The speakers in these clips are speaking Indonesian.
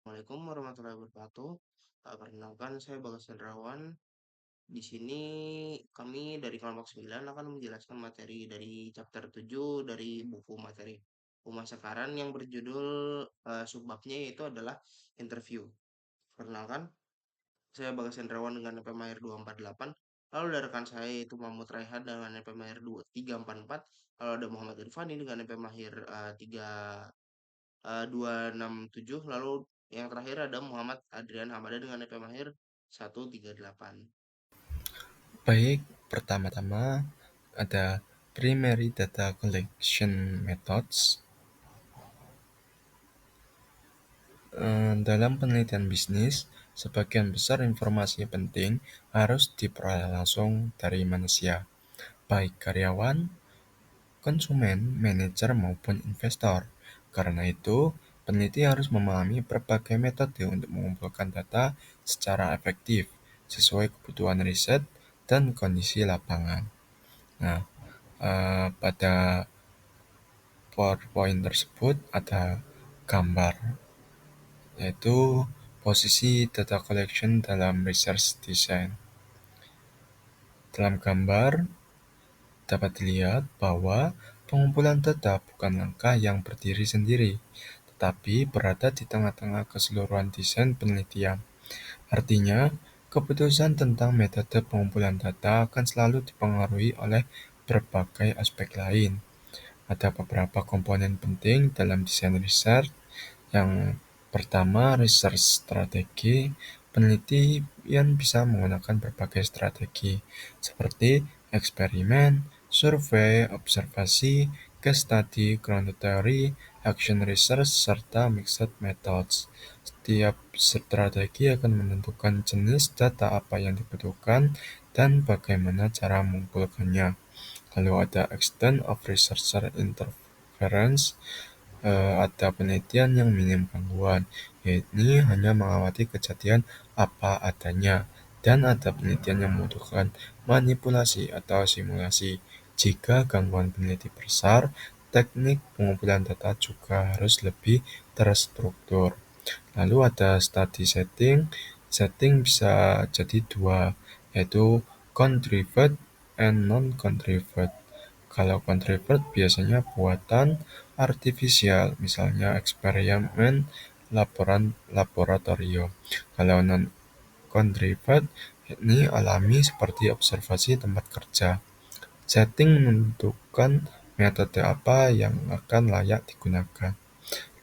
Assalamualaikum warahmatullahi wabarakatuh. Perkenalkan saya Bagas Hendrawan. Di sini kami dari kelompok 9 akan menjelaskan materi dari chapter 7 dari buku materi pemasaran yang berjudul subbabnya yaitu adalah interview. Perkenalkan, saya Bagas Hendrawan dengan NP Mahir 248. Lalu ada rekan saya yaitu Mahmud Raihan dengan NP Mahir 344. Lalu ada Muhammad Irfani dengan NP Mahir 267. Lalu yang terakhir ada Muhammad Adrian Hamada dengan NP Mahir 138. Baik, pertama-tama ada primary data collection methods. Dalam penelitian bisnis, sebagian besar informasi penting harus diperoleh langsung dari manusia, baik karyawan, konsumen, manajer, maupun investor. Karena itu, peneliti harus memahami berbagai metode untuk mengumpulkan data secara efektif, sesuai kebutuhan riset dan kondisi lapangan. Nah, pada PowerPoint tersebut ada gambar, yaitu posisi data collection dalam research design. Dalam gambar dapat dilihat bahwa pengumpulan data bukan langkah yang berdiri sendiri, tetapi berada di tengah-tengah keseluruhan desain penelitian. Artinya, keputusan tentang metode pengumpulan data akan selalu dipengaruhi oleh berbagai aspek lain. Ada beberapa komponen penting dalam desain riset. Yang pertama, research strategi. Penelitian bisa menggunakan berbagai strategi, seperti eksperimen, survei, observasi, case study, ground theory, action research, serta mixed methods. Setiap strategi akan menentukan jenis data apa yang dibutuhkan dan bagaimana cara mengumpulkannya. Lalu ada extent of researcher interference. Ada penelitian yang minim gangguan, yakni hanya mengamati kejadian apa adanya, dan ada penelitian yang membutuhkan manipulasi atau simulasi. Jika gangguan peneliti besar, teknik pengumpulan data juga harus lebih terstruktur. Lalu ada study setting. Setting bisa jadi dua, yaitu contrived and non-contrived. Kalau contrived biasanya buatan artifisial, misalnya eksperimen laboratorium. Kalau non-contrived ini alami seperti observasi tempat kerja. Setting menentukan metode apa yang akan layak digunakan.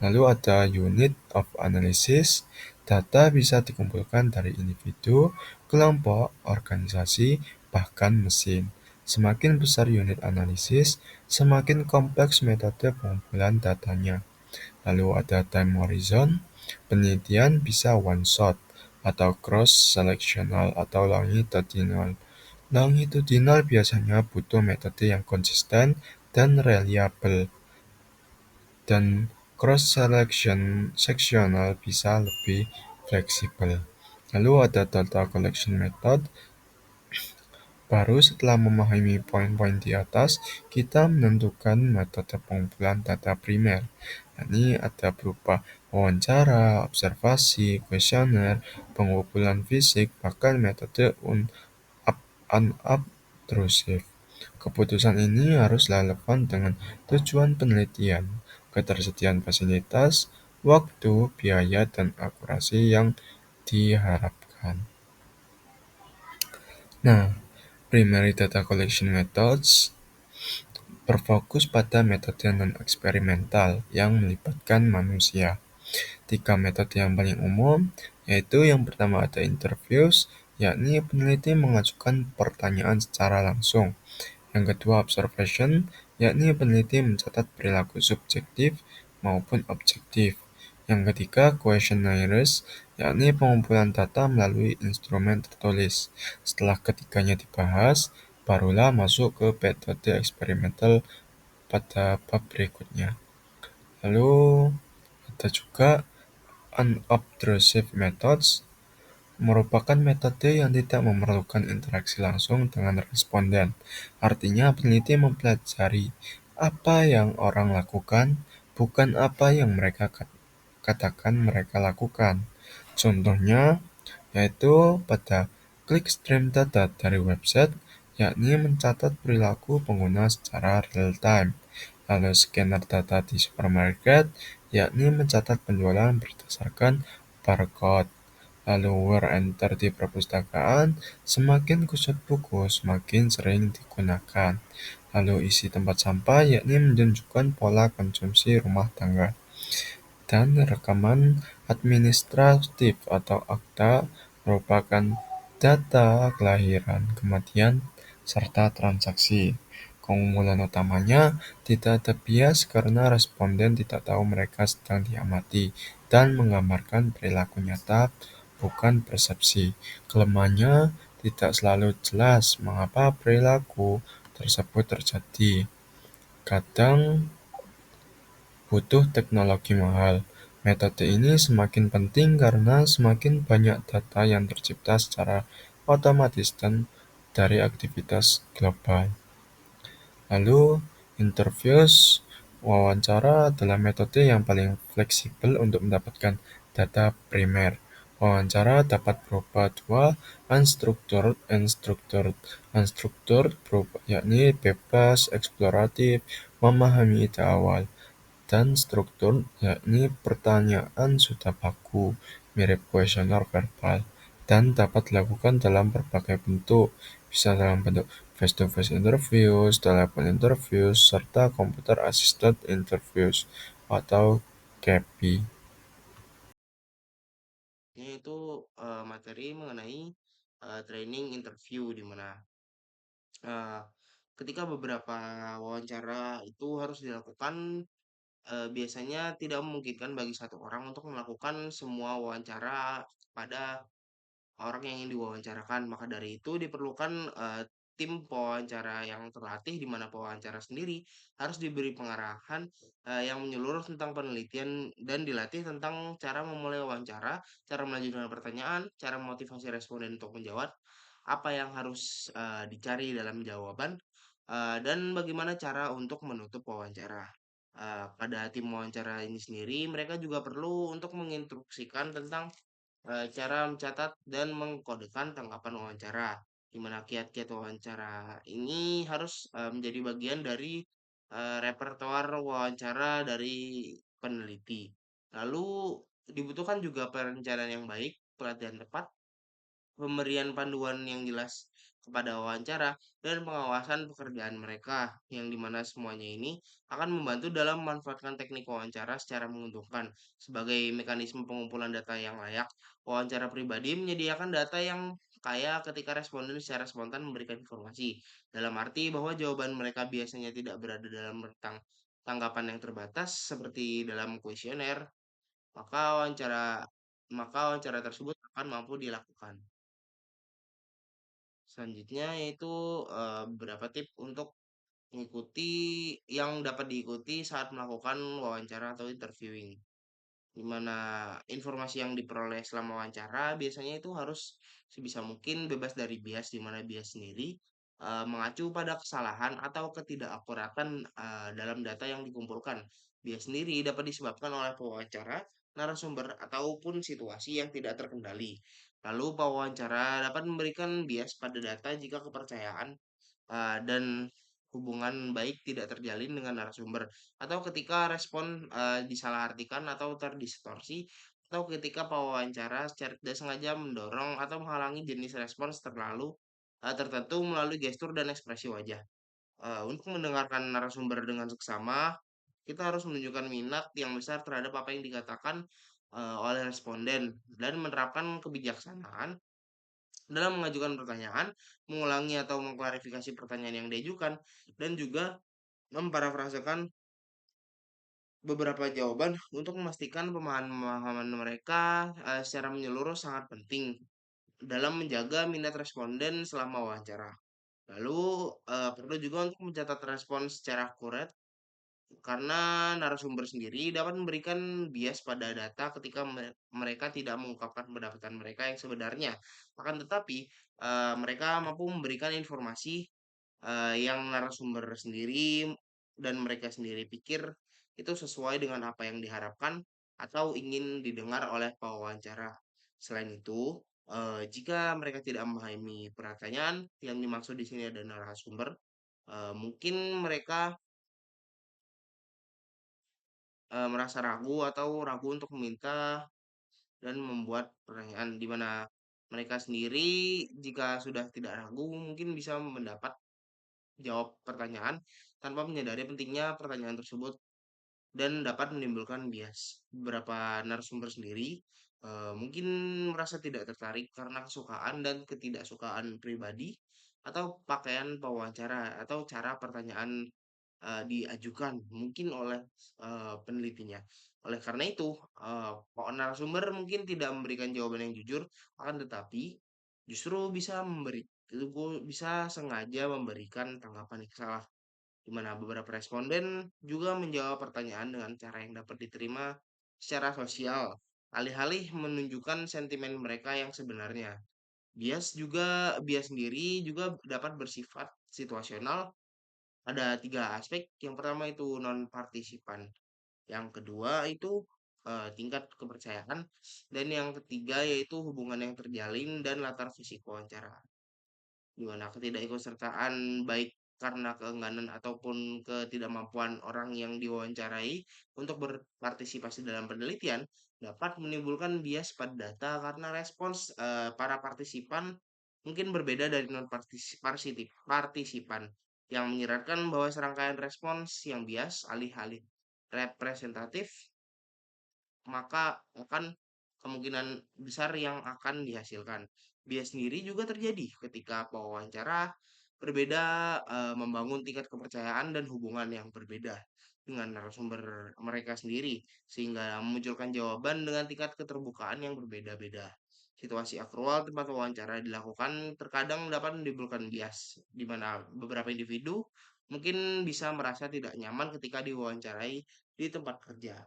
Lalu ada unit of analysis. Data bisa dikumpulkan dari individu, kelompok, organisasi, bahkan mesin. Semakin besar unit analisis, semakin kompleks metode pengumpulan datanya. Lalu ada time horizon. Penelitian bisa one shot atau cross-selectional atau longitudinal. Longitudinal biasanya butuh metode yang konsisten dan reliable, dan cross-sectional bisa lebih fleksibel. Lalu ada data collection method. Baru setelah memahami poin-poin di atas, kita menentukan metode pengumpulan data primer. Ini ada berupa wawancara, observasi, kuesioner, pengumpulan fisik, bahkan metode unobtrusive. Keputusan ini harus relevan dengan tujuan penelitian, ketersediaan fasilitas, waktu, biaya, dan akurasi yang diharapkan. Nah, primary data collection methods berfokus pada metode non-eksperimental yang melibatkan manusia. 3 metode yang paling umum, yaitu yang pertama ada interviews, yakni peneliti mengajukan pertanyaan secara langsung. Yang kedua observation, yakni peneliti mencatat perilaku subjektif maupun objektif. Yang ketiga questionnaires, yakni pengumpulan data melalui instrumen tertulis. Setelah ketiganya dibahas, barulah masuk ke metode eksperimental pada bab berikutnya. Lalu ada juga unobtrusive methods, merupakan metode yang tidak memerlukan interaksi langsung dengan responden. Artinya peneliti mempelajari apa yang orang lakukan, bukan apa yang mereka katakan mereka lakukan. Contohnya yaitu pada klik stream data dari website, yakni mencatat perilaku pengguna secara real-time. Lalu scanner data di supermarket, yakni mencatat penjualan berdasarkan barcode. Lalu where enter di perpustakaan, semakin kusut buku semakin sering digunakan. Lalu isi tempat sampah, yakni menunjukkan pola konsumsi rumah tangga. Dan rekaman administratif atau akta merupakan data kelahiran, kematian, serta transaksi. Keunggulan utamanya tidak ada bias karena responden tidak tahu mereka sedang diamati dan menggambarkan perilaku nyata, bukan persepsi. Kelemahannya tidak selalu jelas mengapa perilaku tersebut terjadi. Kadang butuh teknologi mahal. Metode ini semakin penting karena semakin banyak data yang tercipta secara otomatis dan dari aktivitas global. Lalu, interviews wawancara adalah metode yang paling fleksibel untuk mendapatkan data primer. Wawancara dapat berupa dua, unstructured and structured. Unstructured berupa, yakni bebas, eksploratif, memahami ide awal, dan struktur, yakni pertanyaan sudah baku, mirip kuesioner verbal, dan dapat dilakukan dalam berbagai bentuk, bisa dalam bentuk face-to-face interviews, telepon interviews, serta computer assisted interviews atau CAPI. Ini itu materi mengenai training interview di mana eh, ketika beberapa wawancara itu harus dilakukan, biasanya tidak memungkinkan bagi satu orang untuk melakukan semua wawancara pada orang yang ingin diwawancarakan. Maka dari itu diperlukan tim pewawancara yang terlatih di mana pewawancara sendiri harus diberi pengarahan yang menyeluruh tentang penelitian dan dilatih tentang cara memulai wawancara, cara melanjutkan pertanyaan, cara memotivasi responden untuk menjawab, apa yang harus dicari dalam jawaban, dan bagaimana cara untuk menutup wawancara. Pada tim wawancara ini sendiri, mereka juga perlu untuk menginstruksikan tentang cara mencatat dan mengkodekan tanggapan wawancara, di mana kiat-kiat wawancara ini harus menjadi bagian dari repertoar wawancara dari peneliti. Lalu dibutuhkan juga perencanaan yang baik, pelatihan tepat, pemberian panduan yang jelas kepada wawancara, dan pengawasan pekerjaan mereka, yang dimana semuanya ini akan membantu dalam memanfaatkan teknik wawancara secara menguntungkan. Sebagai mekanisme pengumpulan data yang layak, wawancara pribadi menyediakan data yang kaya ketika responden secara spontan memberikan informasi, dalam arti bahwa jawaban mereka biasanya tidak berada dalam rentang tanggapan yang terbatas seperti dalam kuesioner, maka wawancara maka wawancara tersebut akan mampu dilakukan. Selanjutnya yaitu beberapa tips untuk mengikuti yang dapat diikuti saat melakukan wawancara atau interviewing. Di mana informasi yang diperoleh selama wawancara biasanya itu harus sebisa mungkin bebas dari bias, di mana bias sendiri mengacu pada kesalahan atau ketidakakuratan dalam data yang dikumpulkan. Bias sendiri dapat disebabkan oleh pewawancara, narasumber, ataupun situasi yang tidak terkendali. Lalu pewawancara dapat memberikan bias pada data jika kepercayaan dan hubungan baik tidak terjalin dengan narasumber, atau ketika respon disalahartikan atau terdistorsi, atau ketika pewawancara secara tidak sengaja mendorong atau menghalangi jenis respons tertentu melalui gestur dan ekspresi wajah. Untuk mendengarkan narasumber dengan seksama, kita harus menunjukkan minat yang besar terhadap apa yang dikatakan oleh responden dan menerapkan kebijaksanaan dalam mengajukan pertanyaan, mengulangi atau mengklarifikasi pertanyaan yang diajukan, dan juga memparafrasekan beberapa jawaban untuk memastikan pemahaman mereka secara menyeluruh sangat penting dalam menjaga minat responden selama wawancara. Lalu perlu juga untuk mencatat respon secara akurat karena narasumber sendiri dapat memberikan bias pada data ketika mereka tidak mengungkapkan pendapatan mereka yang sebenarnya. Akan tetapi, mereka mampu memberikan informasi yang narasumber sendiri dan mereka sendiri pikir itu sesuai dengan apa yang diharapkan. atau ingin didengar oleh pewawancara. Selain itu, jika mereka tidak memahami pertanyaan yang dimaksud di sini ada narasumber, mungkin mereka merasa ragu atau ragu untuk meminta dan membuat pertanyaan di mana mereka sendiri jika sudah tidak ragu mungkin bisa mendapat jawab pertanyaan tanpa menyadari pentingnya pertanyaan tersebut dan dapat menimbulkan bias. Beberapa narasumber sendiri mungkin merasa tidak tertarik karena kesukaan dan ketidaksukaan pribadi atau pakaian pewawancara atau cara pertanyaan diajukan mungkin oleh penelitinya. Oleh karena itu, narasumber mungkin tidak memberikan jawaban yang jujur, akan tetapi justru bisa sengaja memberikan tanggapan yang salah, di mana beberapa responden juga menjawab pertanyaan dengan cara yang dapat diterima secara sosial, alih-alih menunjukkan sentimen mereka yang sebenarnya. Bias sendiri juga dapat bersifat situasional. Ada 3 aspek, yang pertama itu non-partisipan, yang kedua itu, tingkat kepercayaan, dan yang ketiga yaitu hubungan yang terjalin dan latar fisik wawancara. Di mana ketidakikutsertaan baik karena keengganan ataupun ketidakmampuan orang yang diwawancarai untuk berpartisipasi dalam penelitian dapat menimbulkan bias pada data karena respons para partisipan mungkin berbeda dari partisipan yang menyiratkan bahwa serangkaian respons yang bias alih-alih representatif maka akan kemungkinan besar yang akan dihasilkan. Bias sendiri juga terjadi ketika pewawancara berbeda, membangun tingkat kepercayaan dan hubungan yang berbeda dengan narasumber mereka sendiri, sehingga memunculkan jawaban dengan tingkat keterbukaan yang berbeda-beda. Situasi akrual tempat wawancara dilakukan terkadang dapat menimbulkan bias, di mana beberapa individu mungkin bisa merasa tidak nyaman ketika diwawancarai di tempat kerja.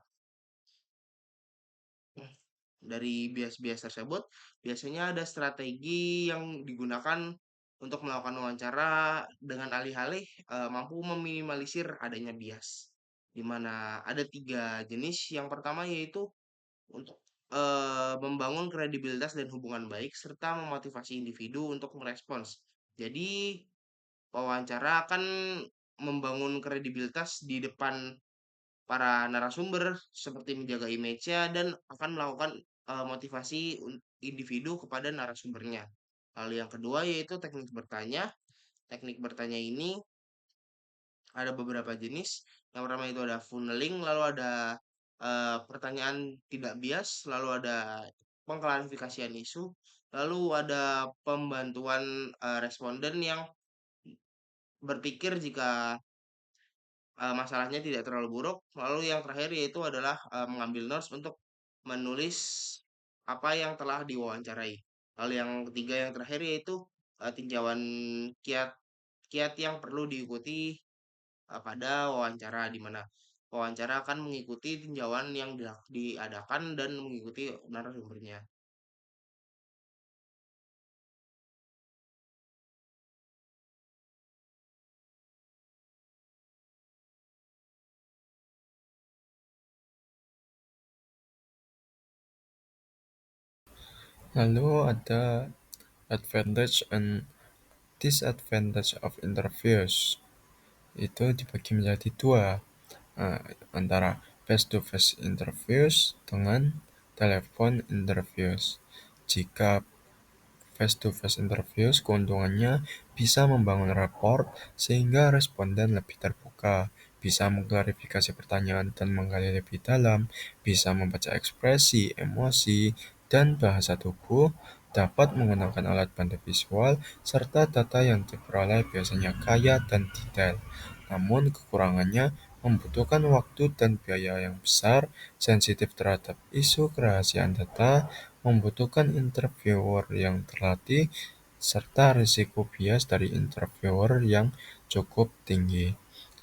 Dari bias-bias tersebut, biasanya ada strategi yang digunakan untuk melakukan wawancara dengan alih-alih mampu meminimalisir adanya bias. Di mana ada 3 jenis. Yang pertama yaitu untuk membangun kredibilitas dan hubungan baik serta memotivasi individu untuk merespons. Jadi wawancara akan membangun kredibilitas di depan para narasumber seperti menjaga image-nya dan akan melakukan motivasi individu kepada narasumbernya. Lalu yang kedua yaitu teknik bertanya. Teknik bertanya ini ada beberapa jenis. Yang pertama itu ada funneling, lalu ada pertanyaan tidak bias, lalu ada pengklarifikasian isu, lalu ada pembantuan responden yang berpikir jika masalahnya tidak terlalu buruk. Lalu yang terakhir yaitu adalah, mengambil notes untuk menulis apa yang telah diwawancarai. Lalu yang ketiga yang terakhir yaitu, tinjauan kiat kiat yang perlu diikuti, pada wawancara, di mana wawancara akan mengikuti tinjauan yang diadakan dan mengikuti narasumbernya. Lalu ada advantage and disadvantage of interviews. Itu dibagi menjadi dua, antara face-to-face interviews dengan telepon interviews. Jika face-to-face interviews keuntungannya bisa membangun rapport sehingga responden lebih terbuka, bisa mengklarifikasi pertanyaan dan menggali lebih dalam, bisa membaca ekspresi, emosi, dan bahasa tubuh, dapat menggunakan alat bantu visual, serta data yang diperoleh biasanya kaya dan detail. Namun kekurangannya membutuhkan waktu dan biaya yang besar, sensitif terhadap isu kerahasiaan data, membutuhkan interviewer yang terlatih, serta risiko bias dari interviewer yang cukup tinggi.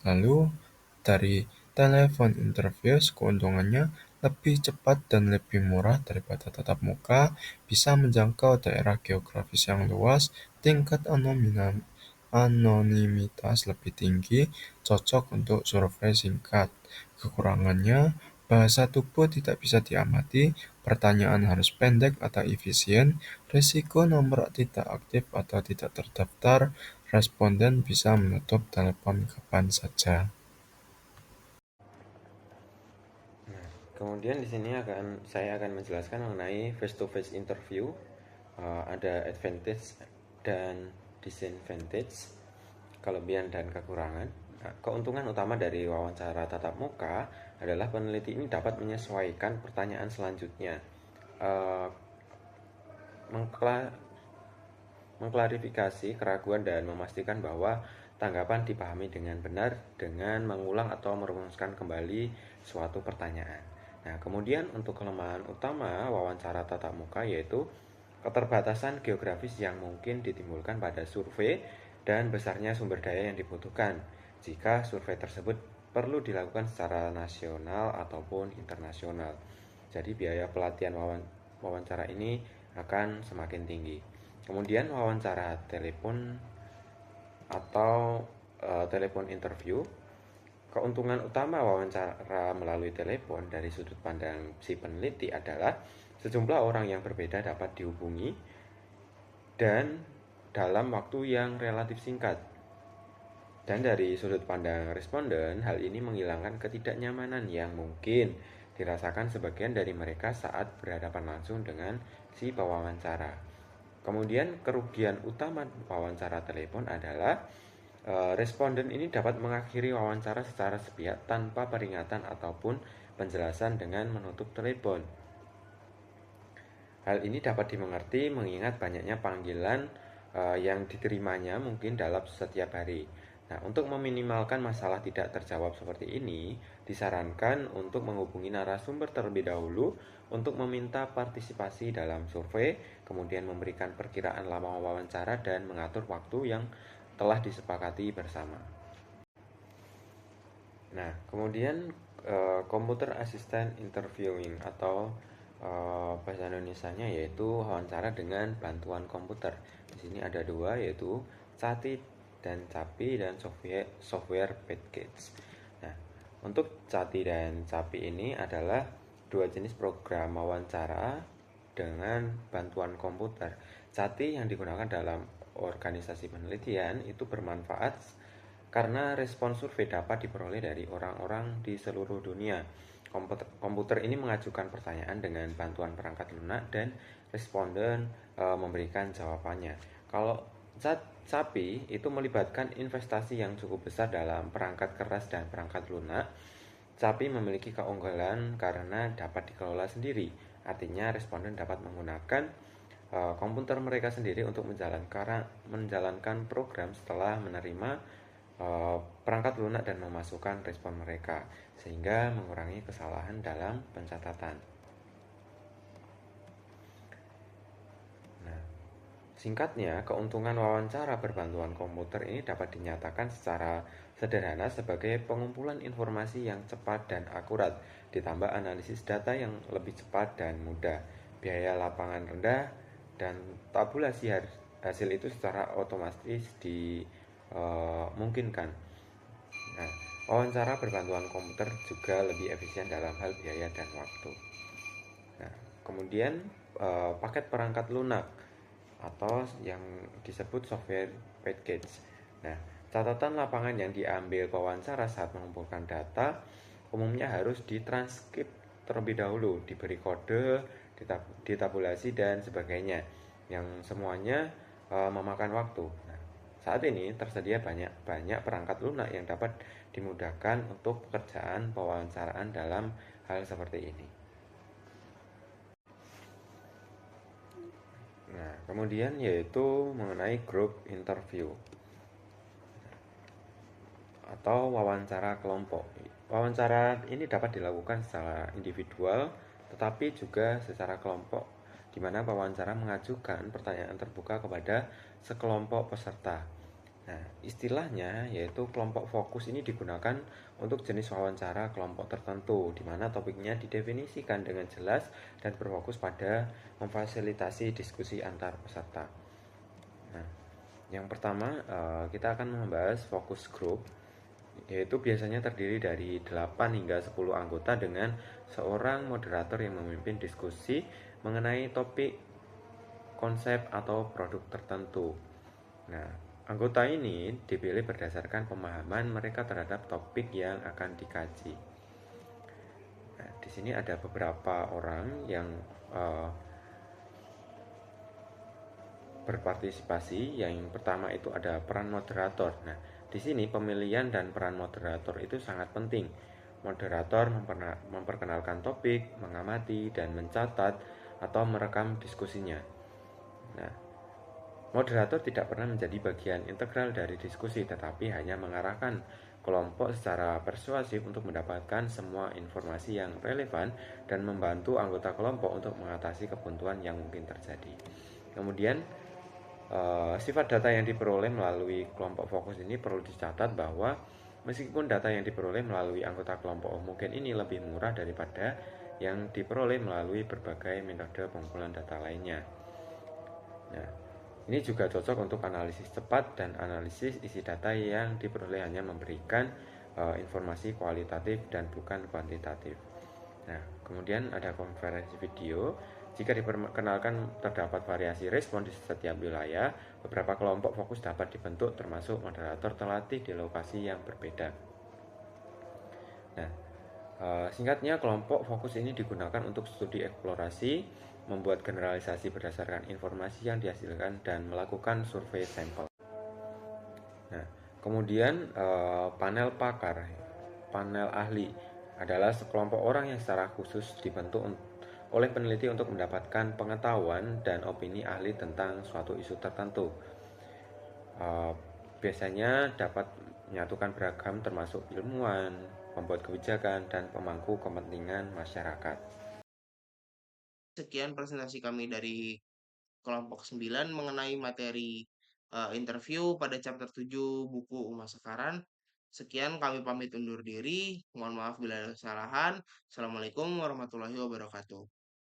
Lalu, dari telepon interviews, keuntungannya lebih cepat dan lebih murah daripada tatap muka, bisa menjangkau daerah geografis yang luas, tingkat anonimitas lebih tinggi, cocok untuk survei singkat. Kekurangannya Bahasa tubuh tidak bisa diamati, pertanyaan harus pendek atau efisien, risiko nomor tidak aktif atau tidak terdaftar, responden bisa menutup telepon kapan saja. Nah, kemudian di sini saya akan menjelaskan mengenai face to face interview. Ada advantage dan disadvantage, kelebihan dan kekurangan. Nah, keuntungan utama dari wawancara tatap muka adalah peneliti ini dapat menyesuaikan pertanyaan selanjutnya, eh, mengklarifikasi keraguan dan memastikan bahwa tanggapan dipahami dengan benar dengan mengulang atau merumuskan kembali suatu pertanyaan. Nah, kemudian untuk kelemahan utama wawancara tatap muka yaitu keterbatasan geografis yang mungkin ditimbulkan pada survei dan besarnya sumber daya yang dibutuhkan jika survei tersebut perlu dilakukan secara nasional ataupun internasional. Jadi biaya pelatihan wawancara ini akan semakin tinggi. Kemudian wawancara telepon atau telepon interview. Keuntungan utama wawancara melalui telepon dari sudut pandang si peneliti adalah sejumlah orang yang berbeda dapat dihubungi dan dalam waktu yang relatif singkat. Dan dari sudut pandang responden, hal ini menghilangkan ketidaknyamanan yang mungkin dirasakan sebagian dari mereka saat berhadapan langsung dengan si pewawancara. Kemudian kerugian utama wawancara telepon adalah responden ini dapat mengakhiri wawancara secara sepihak tanpa peringatan ataupun penjelasan dengan menutup telepon. Hal ini dapat dimengerti mengingat banyaknya panggilan yang diterimanya mungkin dalam setiap hari. Nah, untuk meminimalkan masalah tidak terjawab seperti ini, disarankan untuk menghubungi narasumber terlebih dahulu untuk meminta partisipasi dalam survei, kemudian memberikan perkiraan lama wawancara dan mengatur waktu yang telah disepakati bersama. Nah, kemudian computer assistant interviewing atau bahasa Indonesianya yaitu wawancara dengan bantuan komputer. Di sini ada dua yaitu CATI dan CAPI dan software package. Nah, untuk CATI dan CAPI ini adalah dua jenis program wawancara dengan bantuan komputer. CATI yang digunakan dalam organisasi penelitian itu bermanfaat karena respon survei dapat diperoleh dari orang-orang di seluruh dunia. Komputer ini mengajukan pertanyaan dengan bantuan perangkat lunak dan responden memberikan jawabannya. Kalau SAPI itu melibatkan investasi yang cukup besar dalam perangkat keras dan perangkat lunak. SAPI memiliki keunggulan karena dapat dikelola sendiri. Artinya responden dapat menggunakan komputer mereka sendiri untuk menjalankan program setelah menerima perangkat lunak dan memasukkan respon mereka sehingga mengurangi kesalahan dalam pencatatan. Nah, singkatnya, keuntungan wawancara berbantuan komputer ini dapat dinyatakan secara sederhana sebagai pengumpulan informasi yang cepat dan akurat, ditambah analisis data yang lebih cepat dan mudah, biaya lapangan rendah, dan tabulasi hasil itu secara otomatis dimungkinkan. Nah, wawancara berbantuan komputer juga lebih efisien dalam hal biaya dan waktu. Nah, kemudian paket perangkat lunak atau yang disebut software package. Nah, catatan lapangan yang diambil pewawancara saat mengumpulkan data umumnya harus ditranskrip terlebih dahulu, diberi kode, ditabulasi dan sebagainya, yang semuanya memakan waktu. Nah, saat ini tersedia banyak perangkat lunak yang dapat dimudahkan untuk pekerjaan pewawancaraan dalam hal seperti ini. Nah, kemudian yaitu mengenai group interview atau wawancara kelompok. Wawancara ini dapat dilakukan secara individual tetapi juga secara kelompok, di mana pewawancara mengajukan pertanyaan terbuka kepada sekelompok peserta. Nah, istilahnya yaitu kelompok fokus ini digunakan untuk jenis wawancara kelompok tertentu, di mana topiknya didefinisikan dengan jelas dan berfokus pada memfasilitasi diskusi antar peserta. Nah, yang pertama kita akan membahas fokus group. yaitu biasanya terdiri dari 8 hingga 10 anggota dengan seorang moderator yang memimpin diskusi mengenai topik, konsep, atau produk tertentu. Nah, anggota ini dipilih berdasarkan pemahaman mereka terhadap topik yang akan dikaji. Nah, di sini ada beberapa orang yang uh, berpartisipasi. Yang pertama itu ada peran moderator. Nah, di sini pemilihan dan peran moderator itu sangat penting. Moderator memperkenalkan topik, mengamati, dan mencatat atau merekam diskusinya. Nah, moderator tidak pernah menjadi bagian integral dari diskusi, tetapi hanya mengarahkan kelompok secara persuasif untuk mendapatkan semua informasi yang relevan dan membantu anggota kelompok untuk mengatasi kebuntuan yang mungkin terjadi. Kemudian, sifat data yang diperoleh melalui kelompok fokus ini perlu dicatat bahwa meskipun data yang diperoleh melalui anggota kelompok homogen ini lebih murah daripada yang diperoleh melalui berbagai metode pengumpulan data lainnya. Nah, ini juga cocok untuk analisis cepat dan analisis isi data yang diperoleh hanya memberikan informasi kualitatif dan bukan kuantitatif. Nah, kemudian ada konferensi video. Jika diperkenalkan terdapat variasi respon di setiap wilayah, beberapa kelompok fokus dapat dibentuk termasuk moderator terlatih di lokasi yang berbeda. Nah, singkatnya kelompok fokus ini digunakan untuk studi eksplorasi, membuat generalisasi berdasarkan informasi yang dihasilkan, dan melakukan survei sampel. Nah, kemudian panel pakar, panel ahli adalah sekelompok orang yang secara khusus dibentuk oleh peneliti untuk mendapatkan pengetahuan dan opini ahli tentang suatu isu tertentu. Uh, Biasanya dapat menyatukan beragam termasuk ilmuwan, pembuat kebijakan, dan pemangku kepentingan masyarakat. Sekian presentasi kami dari kelompok 9 mengenai materi interview pada chapter 7 buku Uma Sekaran. Sekian kami pamit undur diri. Mohon maaf bila ada kesalahan. Assalamualaikum warahmatullahi wabarakatuh.